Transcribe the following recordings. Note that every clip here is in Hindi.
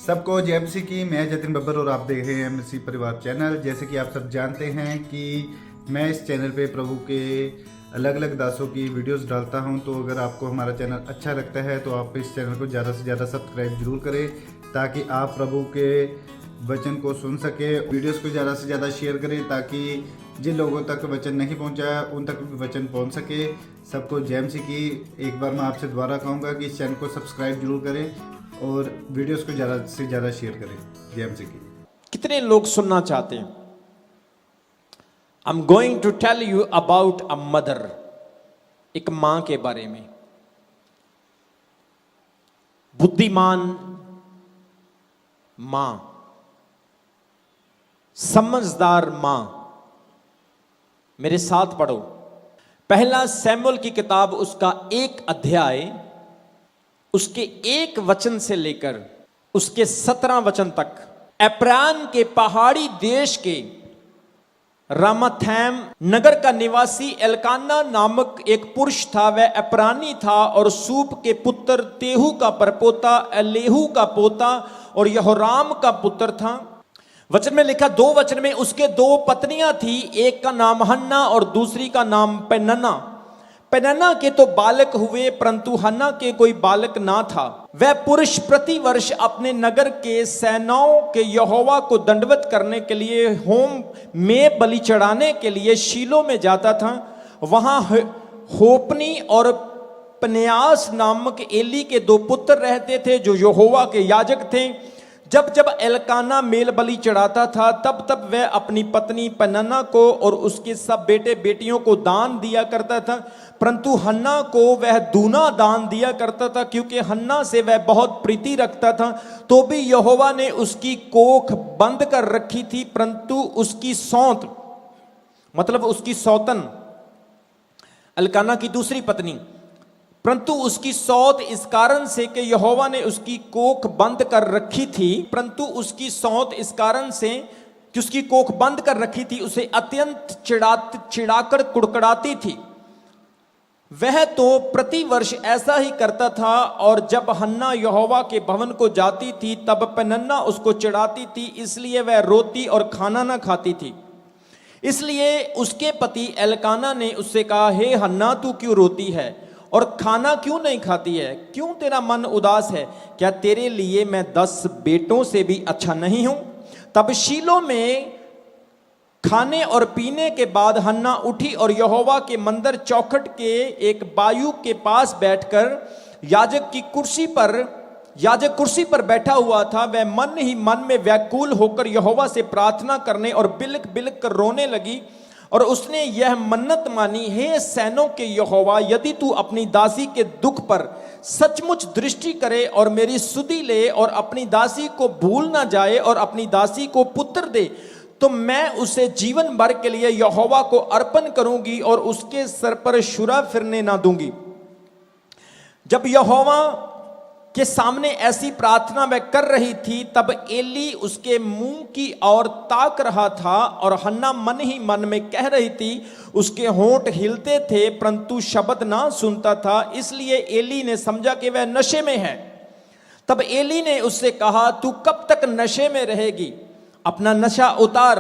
सबको जय मसीह की। मैं जतिन बब्बर और आप देख रहे हैं मसीह परिवार चैनल। जैसे कि आप सब जानते हैं कि मैं इस चैनल पे प्रभु के अलग अलग दासों की वीडियोस डालता हूं, तो अगर आपको हमारा चैनल अच्छा लगता है तो आप इस चैनल को ज़्यादा से ज़्यादा सब्सक्राइब जरूर करें, ताकि आप प्रभु के वचन को सुन सके। वीडियोस को ज़्यादा से ज़्यादा शेयर करें ताकि जिन लोगों तक वचन नहीं पहुंचा उन तक भी वचन पहुंच सके। सबको जय मसीह की। एक बार मैं आपसे दोबारा कहूँगा कि इस चैनल को सब्सक्राइब जरूर करें और वीडियोस को ज़्यादा से ज़्यादा शेयर करें। जय मसीह की। कितने लोग सुनना चाहते हैं? I am going to tell you about a mother, एक मां के बारे में। बुद्धिमान मां, समझदार मां। मेरे साथ पढ़ो पहला सैमुएल की किताब, उसका 1 अध्याय, उसके 1 वचन से लेकर उसके 17 वचन तक। एप्रान के पहाड़ी देश के रामाथैम नगर का निवासी एल्काना नामक एक पुरुष था। वह एप्रानी था और सूप के पुत्र तेहू का परपोता, एलेहू का पोता और यहोराम का पुत्र था। वचन में लिखा, 2 वचन में उसके 2 पत्नियां थी, एक का नाम हन्ना और दूसरी का नाम पेनन्ना। पेनन्ना के तो बालक हुए, परंतु हन्ना के कोई बालक ना था। वह पुरुष प्रतिवर्ष अपने नगर के सेनाओं के यहोवा को दंडवत करने के लिए होम में बलि चढ़ाने के लिए शीलो में जाता था। वहां होपनी और पन्यास नामक एली के 2 पुत्र रहते थे जो यहोवा के याजक थे। जब जब एल्काना मेल बलि चढ़ाता था तब तब वह अपनी पत्नी पेनन्ना को और उसके सब बेटे बेटियों को दान दिया करता था, परंतु हन्ना को वह दूना दान दिया करता था, क्योंकि हन्ना से वह बहुत प्रीति रखता था। तो भी यहोवा ने उसकी कोख बंद कर रखी थी, परंतु उसकी सौत, मतलब उसकी सौतन, एल्काना की दूसरी पत्नी, परंतु उसकी सौत इस कारण से कि यहोवा ने उसकी कोख बंद कर रखी थी, परंतु उसकी सौत इस कारण से कि उसकी कोख बंद कर रखी थी, उसे अत्यंत चिढ़ाकर कुड़कुड़ाती थी। वह तो प्रतिवर्ष ऐसा ही करता था, और जब हन्ना यहोवा के भवन को जाती थी तब पेनन्ना उसको चिढ़ाती थी, इसलिए वह रोती और खाना ना खाती थी। इसलिए उसके पति एल्काना ने उससे कहा, हे हन्ना, तू क्यों रोती है और खाना क्यों नहीं खाती है? क्यों तेरा मन उदास है? क्या तेरे लिए मैं 10 बेटों से भी अच्छा नहीं हूं? तब शीलो में खाने और पीने के बाद हन्ना उठी और यहोवा के मंदिर चौखट के एक बायु के पास बैठकर याजक कुर्सी पर बैठा हुआ था। वह मन ही मन में व्याकुल होकर यहोवा से प्रार्थना करने और बिलक बिलक कर रोने लगी, और उसने यह मन्नत मानी, हे सैनों के यहोवा, यदि तू अपनी दासी के दुख पर सचमुच दृष्टि करे और मेरी सुधि ले और अपनी दासी को भूल ना जाए और अपनी दासी को पुत्र दे, तो मैं उसे जीवन भर के लिए यहोवा को अर्पण करूंगी और उसके सर पर शुरा फिरने ना दूंगी। जब यहोवा के सामने ऐसी प्रार्थना वह कर रही थी, तब एली उसके मुंह की ओर ताक रहा था, और हन्ना मन ही मन में कह रही थी। उसके होंठ हिलते थे परंतु शब्द ना सुनता था, इसलिए एली ने समझा कि वह नशे में है। तब एली ने उससे कहा, तू कब तक नशे में रहेगी? अपना नशा उतार।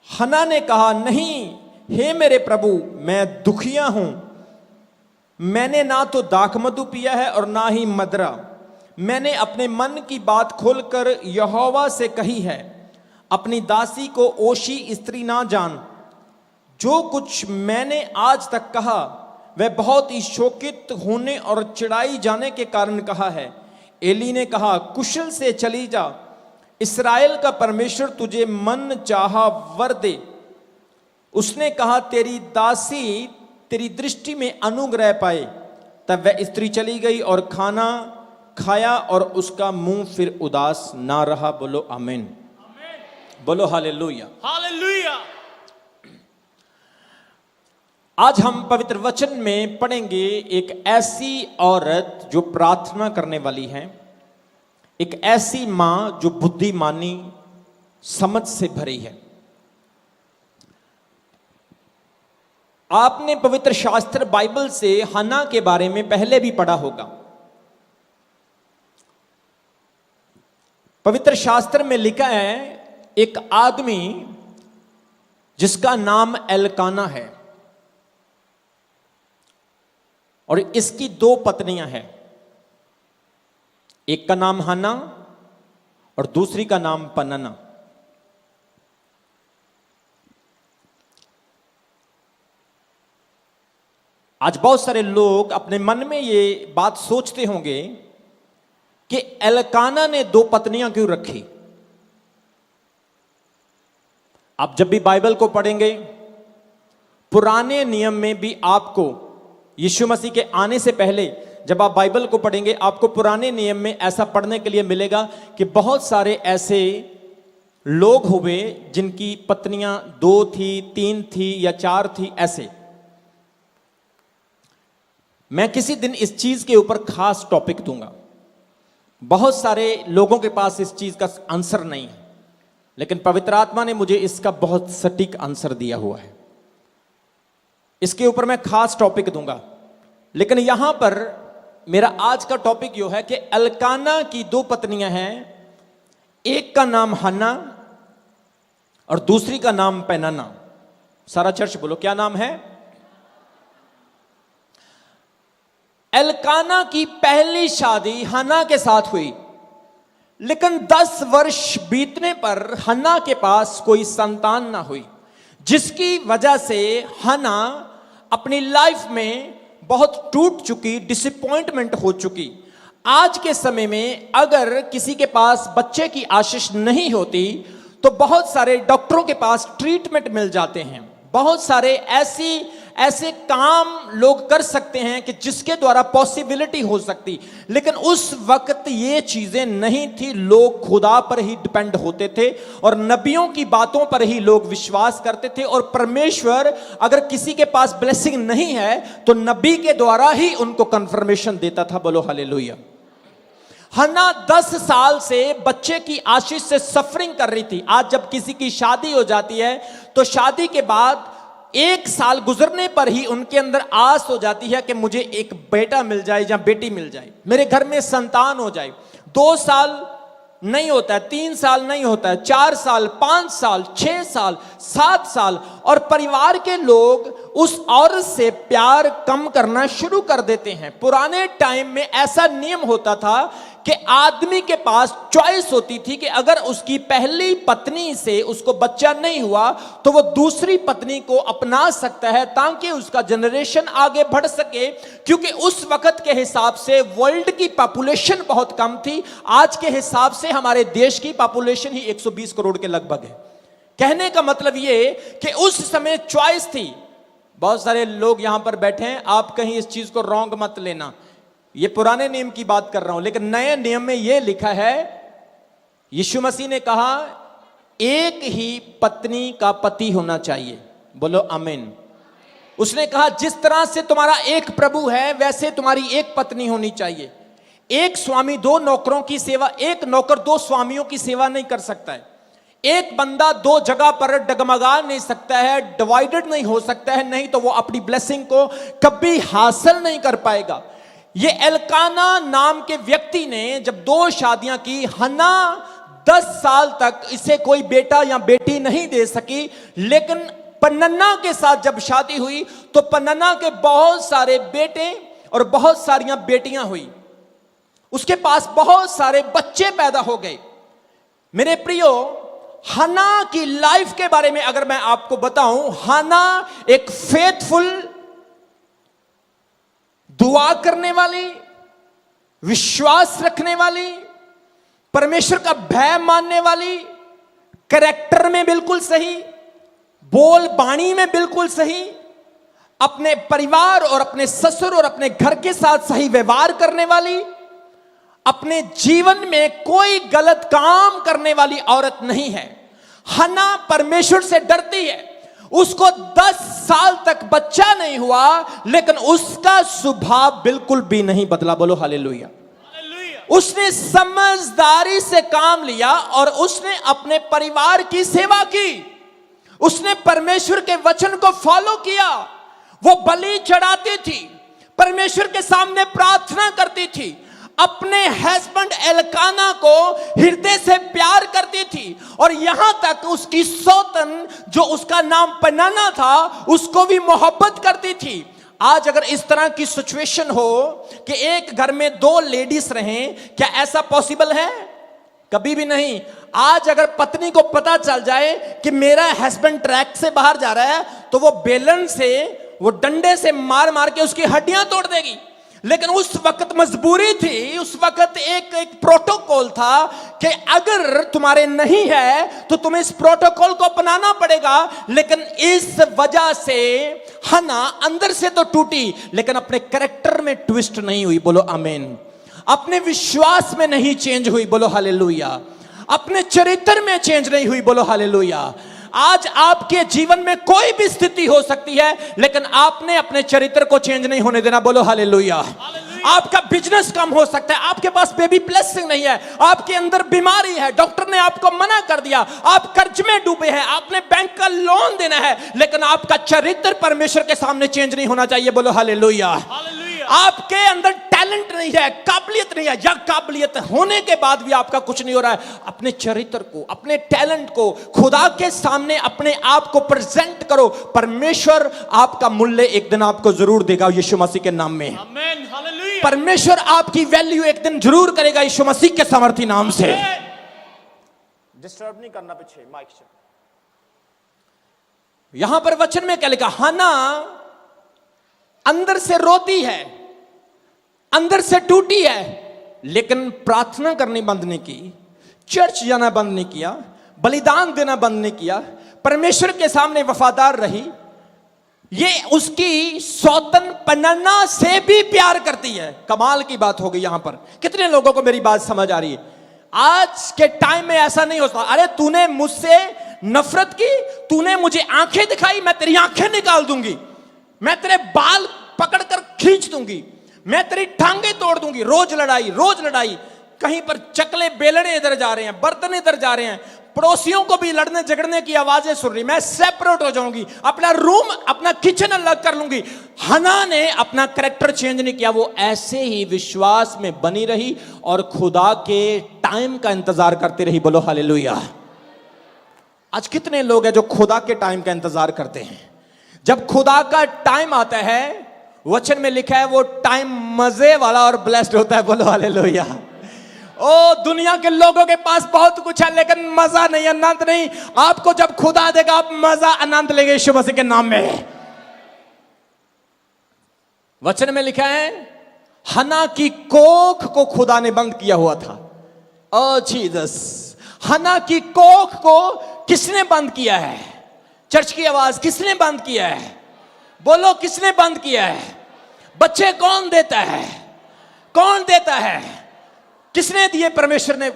हन्ना ने कहा, नहीं हे मेरे प्रभु, मैं दुखिया हूं। मैंने ना तो दाखमधु पिया है और ना ही मदरा। मैंने अपने मन की बात खोलकर यहोवा से कही है, अपनी दासी को ओशी स्त्री ना जान। जो कुछ मैंने आज तक कहा वह बहुत ही शोकित होने और चिढ़ाई जाने के कारण कहा है। एली ने कहा, कुशल से चली जा, इस्राएल का परमेश्वर तुझे मन चाहा वर दे। उसने कहा, तेरी दासी तेरी दृष्टि में अनुग्रह पाए। तब वह स्त्री चली गई और खाना खाया और उसका मुंह फिर उदास ना रहा। बोलो आमीन, बोलो हालेलुया, हालेलुया। आज हम पवित्र वचन में पढ़ेंगे एक ऐसी औरत जो प्रार्थना करने वाली है, एक ऐसी मां जो बुद्धिमानी समझ से भरी है। आपने पवित्र शास्त्र बाइबल से हन्ना के बारे में पहले भी पढ़ा होगा। पवित्र शास्त्र में लिखा है एक आदमी जिसका नाम एलकाना है और इसकी 2 पत्नियां हैं। एक का नाम हन्ना और दूसरी का नाम पनन्ना। आज बहुत सारे लोग अपने मन में ये बात सोचते होंगे कि एलकाना ने 2 पत्नियां क्यों रखी। आप जब भी बाइबल को पढ़ेंगे, पुराने नियम में भी आपको यीशु मसीह के आने से पहले जब आप बाइबल को पढ़ेंगे, आपको पुराने नियम में ऐसा पढ़ने के लिए मिलेगा कि बहुत सारे ऐसे लोग हुए जिनकी पत्नियां 2 थी, 3 थी या 4 थी। ऐसे मैं किसी दिन इस चीज के ऊपर खास टॉपिक दूंगा। बहुत सारे लोगों के पास इस चीज का आंसर नहीं है, लेकिन पवित्र आत्मा ने मुझे इसका बहुत सटीक आंसर दिया हुआ है। इसके ऊपर मैं खास टॉपिक दूंगा, लेकिन यहां पर मेरा आज का टॉपिक यह है कि एलकाना की 2 पत्नियां हैं। एक का नाम हन्ना और दूसरी का नाम पेनन्ना। सारा चर्च बोलो, क्या नाम है? एलकाना की पहली शादी हन्ना के साथ हुई, लेकिन 10 वर्ष बीतने पर हन्ना के पास कोई संतान ना हुई, जिसकी वजह से हन्ना अपनी लाइफ में बहुत टूट चुकी, डिसअपॉइंटमेंट हो चुकी। आज के समय में अगर किसी के पास बच्चे की आशीष नहीं होती तो बहुत सारे डॉक्टरों के पास ट्रीटमेंट मिल जाते हैं। बहुत सारे ऐसे काम लोग कर सकते हैं कि जिसके द्वारा पॉसिबिलिटी हो सकती, लेकिन उस वक्त ये चीजें नहीं थी। लोग खुदा पर ही डिपेंड होते थे और नबियों की बातों पर ही लोग विश्वास करते थे। और परमेश्वर अगर किसी के पास ब्लेसिंग नहीं है तो नबी के द्वारा ही उनको कंफर्मेशन देता था। बोलो हालेलुया। हन्ना 10 साल से बच्चे की आशीष से सफरिंग कर रही थी। आज जब किसी की शादी हो जाती है तो शादी के बाद 1 साल गुजरने पर ही उनके अंदर आस हो जाती है कि मुझे एक बेटा मिल जाए या बेटी मिल जाए, मेरे घर में संतान हो जाए। 2 साल नहीं होता है, 3 साल नहीं होता है, 4 साल, 5 साल, 6 साल, 7 साल, और परिवार के लोग उस औरत से प्यार कम करना शुरू कर देते हैं। पुराने टाइम में ऐसा नियम होता था कि आदमी के पास चॉइस होती थी कि अगर उसकी पहली पत्नी से उसको बच्चा नहीं हुआ तो वो दूसरी पत्नी को अपना सकता है ताकि उसका जनरेशन आगे बढ़ सके, क्योंकि उस वक्त के हिसाब से वर्ल्ड की पॉपुलेशन बहुत कम थी। आज के हिसाब से हमारे देश की पॉपुलेशन ही 120 करोड़ के लगभग है। कहने का मतलब ये कि उस समय चॉइस थी। बहुत सारे लोग यहां पर बैठे हैं, आप कहीं इस चीज को रॉन्ग मत लेना, ये पुराने नियम की बात कर रहा हूं, लेकिन नए नियम में यह लिखा है, यीशु मसीह ने कहा एक ही पत्नी का पति होना चाहिए। बोलो आमीन। उसने कहा जिस तरह से तुम्हारा एक प्रभु है वैसे तुम्हारी एक पत्नी होनी चाहिए। एक स्वामी 2 नौकरों की सेवा, एक नौकर 2 स्वामियों की सेवा नहीं कर सकता है। एक बंदा 2 जगह पर डगमगा नहीं सकता है, डिवाइडेड नहीं हो सकता है, नहीं तो वो अपनी ब्लेसिंग को कभी हासिल नहीं कर पाएगा। ये एलकाना नाम के व्यक्ति ने जब 2 शादियां की, हन्ना 10 साल तक इसे कोई बेटा या बेटी नहीं दे सकी, लेकिन पनन्ना के साथ जब शादी हुई तो पनन्ना के बहुत सारे बेटे और बहुत सारियां बेटियां हुई। उसके पास बहुत सारे बच्चे पैदा हो गए। मेरे प्रियो, हन्ना की लाइफ के बारे में अगर मैं आपको बताऊं, हन्ना एक फेथफुल, दुआ करने वाली, विश्वास रखने वाली, परमेश्वर का भय मानने वाली, कैरेक्टर में बिल्कुल सही, बोल बाणी में बिल्कुल सही, अपने परिवार और अपने ससुर और अपने घर के साथ सही व्यवहार करने वाली, अपने जीवन में कोई गलत काम करने वाली औरत नहीं है। हन्ना परमेश्वर से डरती है। उसको 10 साल तक बच्चा नहीं हुआ, लेकिन उसका स्वभाव बिल्कुल भी नहीं बदला। बोलो हालेलुया। उसने समझदारी से काम लिया और उसने अपने परिवार की सेवा की। उसने परमेश्वर के वचन को फॉलो किया। वो बलि चढ़ाती थी, परमेश्वर के सामने प्रार्थना करती थी, अपने हस्बैंड एलकाना को हृदय से प्यार करती थी, और यहां तक उसकी सौतन जो उसका नाम पन्नाना था उसको भी मोहब्बत करती थी। आज अगर इस तरह की सिचुएशन हो कि एक घर में 2 लेडीज रहें, क्या ऐसा पॉसिबल है? कभी भी नहीं। आज अगर पत्नी को पता चल जाए कि मेरा हस्बैंड ट्रैक से बाहर जा रहा है, तो वो बेलन से, वो डंडे से मार मार के उसकी हड्डियां तोड़ देगी। लेकिन उस वक्त मजबूरी थी, उस वक्त एक प्रोटोकॉल था कि अगर तुम्हारे नहीं है तो तुम्हें इस प्रोटोकॉल को अपनाना पड़ेगा। लेकिन इस वजह से हन्ना अंदर से तो टूटी, लेकिन अपने कैरेक्टर में ट्विस्ट नहीं हुई। बोलो आमीन। अपने विश्वास में नहीं चेंज हुई। बोलो हालेलुया। अपने चरित्र में चेंज नहीं हुई। बोलो हालेलुया। आज आपके जीवन में कोई भी स्थिति हो सकती है, लेकिन आपने अपने चरित्र को चेंज नहीं होने देना। बोलो हालेलुया। आपका बिजनेस कम हो सकता है, आपके पास बेबी ब्लेसिंग नहीं है, आपके अंदर बीमारी है, डॉक्टर ने आपको मना कर दिया, आप कर्ज में डूबे हैं, आपने बैंक का लोन देना है, लेकिन आपका चरित्र परमेश्वर के सामने चेंज नहीं होना चाहिए। बोलो हालेलुया। आपके अंदर टैलेंट नहीं है, काबिलियत नहीं है, या काबिलियत होने के बाद भी आपका कुछ नहीं हो रहा है, अपने चरित्र को, अपने टैलेंट को खुदा के सामने अपने आप को प्रेजेंट करो। परमेश्वर आपका मूल्य एक दिन आपको जरूर देगा यीशु मसीह के नाम में। आमीन, हालेलुया। परमेश्वर आपकी वैल्यू एक दिन जरूर करेगा यीशु मसीह के सामर्थी नाम से। डिस्टर्ब नहीं करना पीछे माइक से। यहां पर वचन में क्या लिखा? हन्ना अंदर से रोती है, अंदर से टूटी है, लेकिन प्रार्थना करनी बंद नहीं की, चर्च जाना बंद नहीं किया, बलिदान देना बंद नहीं किया, परमेश्वर के सामने वफादार रही। ये उसकी सौतन पन्नाना से भी प्यार करती है। कमाल की बात हो गई। यहां पर कितने लोगों को मेरी बात समझ आ रही है? आज के टाइम में ऐसा नहीं होता। अरे तूने मुझसे नफरत की, तूने मुझे आंखें दिखाई, मैं तेरी आंखें निकाल दूंगी, मैं तेरे बाल पकड़कर खींच दूंगी, मैं तेरी टांगे तोड़ दूंगी। रोज लड़ाई, रोज लड़ाई। कहीं पर चकले बेलने इधर जा रहे हैं, बर्तन इधर जा रहे हैं, पड़ोसियों को भी लड़ने झगड़ने की आवाजें सुन रही। मैं सेपरेट हो जाऊंगी, अपना रूम, अपना किचन अलग कर लूंगी। हन्ना ने अपना कैरेक्टर चेंज नहीं किया, वो ऐसे ही विश्वास में बनी रही और खुदा के टाइम का इंतजार करती रही। बोलो हालेलुया। आज कितने लोग हैं जो खुदा के टाइम का इंतजार करते हैं? जब खुदा का टाइम आता है, वचन में लिखा है वो टाइम मजे वाला और ब्लेस्ड होता है। बोलो हालेलुया। ओ दुनिया के लोगों के पास बहुत कुछ है, लेकिन मजा नहीं, आनंद नहीं। आपको जब खुदा देगा, आप मजा आनंद लेंगे यीशु मसीह के नाम में। वचन में लिखा है हन्ना की कोख को खुदा ने बंद किया हुआ था। ओ जीसस, हन्ना की कोख को किसने बंद किया है? चर्च की आवाज, किसने बंद किया है? बोलो किसने बंद किया है? बच्चे कौन देता है? कौन देता है? किसने दिए? परमेश्वर ने।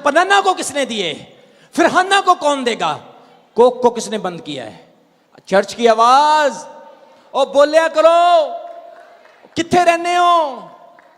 पन्नाना को किसने दिए? फिर हन्ना को कौन देगा? कोक को किसने बंद किया है? चर्च की आवाज, ओ बोलिया करो। किथे रहने हो?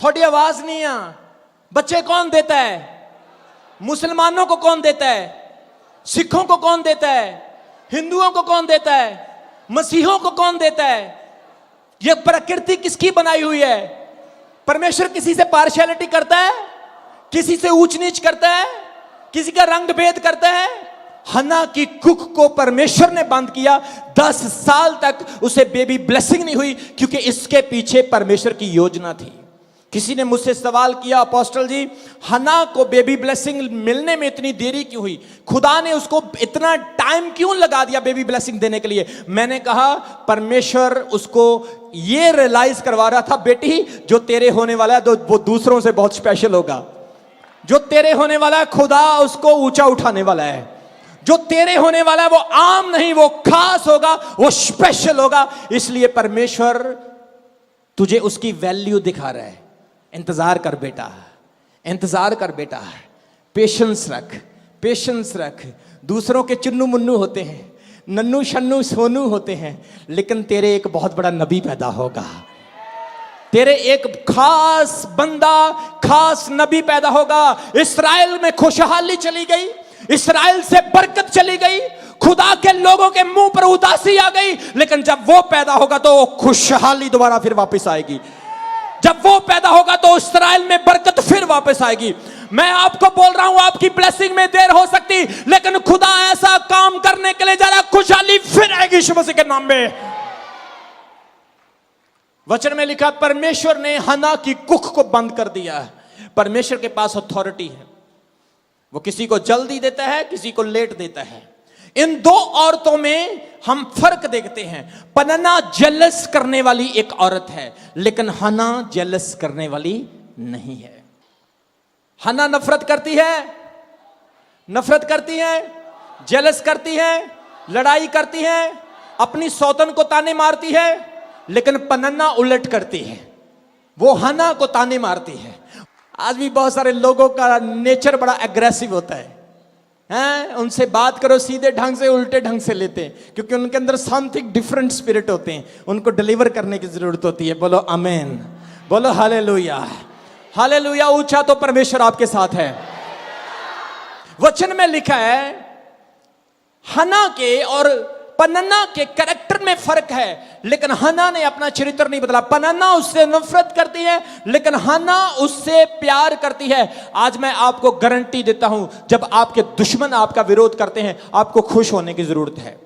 थोड़ी आवाज नहीं है। बच्चे कौन देता है? मुसलमानों को कौन देता है? सिखों को कौन देता है? हिंदुओं को कौन देता है? मसीहों को कौन देता है? यह प्रकृति किसकी बनाई हुई है? परमेश्वर किसी से पार्शियलिटी करता है? किसी से ऊंच नीच करता है? किसी का रंग भेद करता है? हन्ना की कुख को परमेश्वर ने बंद किया। 10 साल तक उसे बेबी ब्लेसिंग नहीं हुई, क्योंकि इसके पीछे परमेश्वर की योजना थी। किसी ने मुझसे सवाल किया, अपोस्टल जी हन्ना को बेबी ब्लेसिंग मिलने में इतनी देरी क्यों हुई? खुदा ने उसको इतना टाइम क्यों लगा दिया बेबी ब्लेसिंग देने के लिए? मैंने कहा परमेश्वर उसको ये रियलाइज करवा रहा था, बेटी जो तेरे होने वाला है तो वो दूसरों से बहुत स्पेशल होगा। जो तेरे होने वाला है, खुदा उसको ऊंचा उठाने वाला है। जो तेरे होने वाला है वो आम नहीं, वो खास होगा, वो स्पेशल होगा। इसलिए परमेश्वर तुझे उसकी वैल्यू दिखा रहा है। इंतजार कर बेटा, इंतजार कर बेटा, पेशेंस रख, पेशेंस रख। दूसरों के चुन्नू मुन्नू होते हैं, नन्नू शन्नू सोनू होते हैं, लेकिन तेरे एक बहुत बड़ा नबी पैदा होगा। तेरे एक खास बंदा, खास नबी पैदा होगा। इस्राएल में खुशहाली चली गई, इस्राएल से बरकत चली गई, खुदा के लोगों के मुंह पर उदासी आ गई, लेकिन जब वो पैदा होगा तो खुशहाली दोबारा फिर वापस आएगी। जब वो पैदा होगा तो इस्राएल में बरकत फिर वापस आएगी। मैं आपको बोल रहा हूं, आपकी ब्लेसिंग में देर हो सकती, लेकिन खुदा ऐसा काम करने के लिए जा रहा, खुशहाली फिर आएगी यीशु मसीह के नाम में। वचन में लिखा, परमेश्वर ने हन्ना की कुख को बंद कर दिया है। परमेश्वर के पास अथॉरिटी है, वो किसी को जल्दी देता है, किसी को लेट देता है। इन दो औरतों में हम फर्क देखते हैं। पनन्ना जेलस करने वाली एक औरत है, लेकिन हन्ना जेलस करने वाली नहीं है। हन्ना नफरत करती है, जेलस करती है, लड़ाई करती है, अपनी सौतन को ताने मारती है, लेकिन पनन्ना उलट करती है, वो हन्ना को ताने मारती है। आज भी बहुत सारे लोगों का नेचर बड़ा एग्रेसिव होता है, उनसे बात करो सीधे ढंग से, उल्टे ढंग से लेते हैं, क्योंकि उनके अंदर समथिंग डिफरेंट स्पिरिट होते हैं, उनको डिलीवर करने की जरूरत होती है। बोलो आमीन, बोलो हालेलुया, हालेलुया। ऊंचा तो परमेश्वर आपके साथ है। वचन में लिखा है, हन्ना के और पनन्ना के कैरेक्टर में फर्क है, लेकिन हन्ना ने अपना चरित्र नहीं बदला। पनन्ना उससे नफरत करती है, लेकिन हन्ना उससे प्यार करती है। आज मैं आपको गारंटी देता हूं, जब आपके दुश्मन आपका विरोध करते हैं, आपको खुश होने की जरूरत है।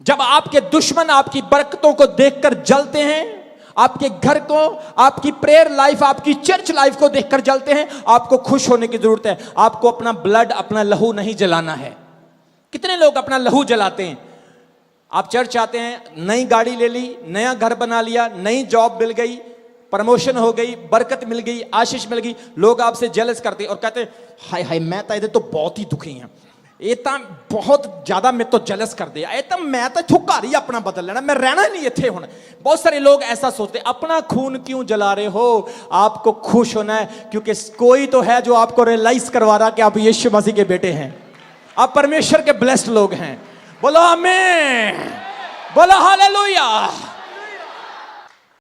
जब आपके दुश्मन आपकी बरकतों को देखकर जलते हैं, आपके घर को, आपकी प्रेयर लाइफ, आपकी चर्च लाइफ को देखकर जलते हैं, आपको खुश होने की जरूरत है। आपको अपना ब्लड, अपना लहू नहीं जलाना है। कितने लोग अपना लहू जलाते हैं? आप चर्च आते हैं, नई गाड़ी ले ली, नया घर बना लिया, नई जॉब मिल गई, प्रमोशन हो गई, बरकत मिल गई, आशीष मिल गई, लोग आपसे जेलस करते और कहते हाय हाय मैं तो तो बहुत ही दुखी हैं, ये तो बहुत ज्यादा मैं तो जेलस कर दिया, ये तो मैं तो घर ही अपना बदल लेना, मैं रहना नहीं इत्थे हुण। बहुत सारे लोग ऐसा सोचते, अपना खून क्यों जला रहे हो? आपको खुश होना है, क्योंकि कोई तो है जो आपको रियलाइज करवा रहा कि आप यीशु मसीह के बेटे हैं, आप परमेश्वर के ब्लेस्ड लोग हैं। बोलो आमीन, बोलो हालेलुया।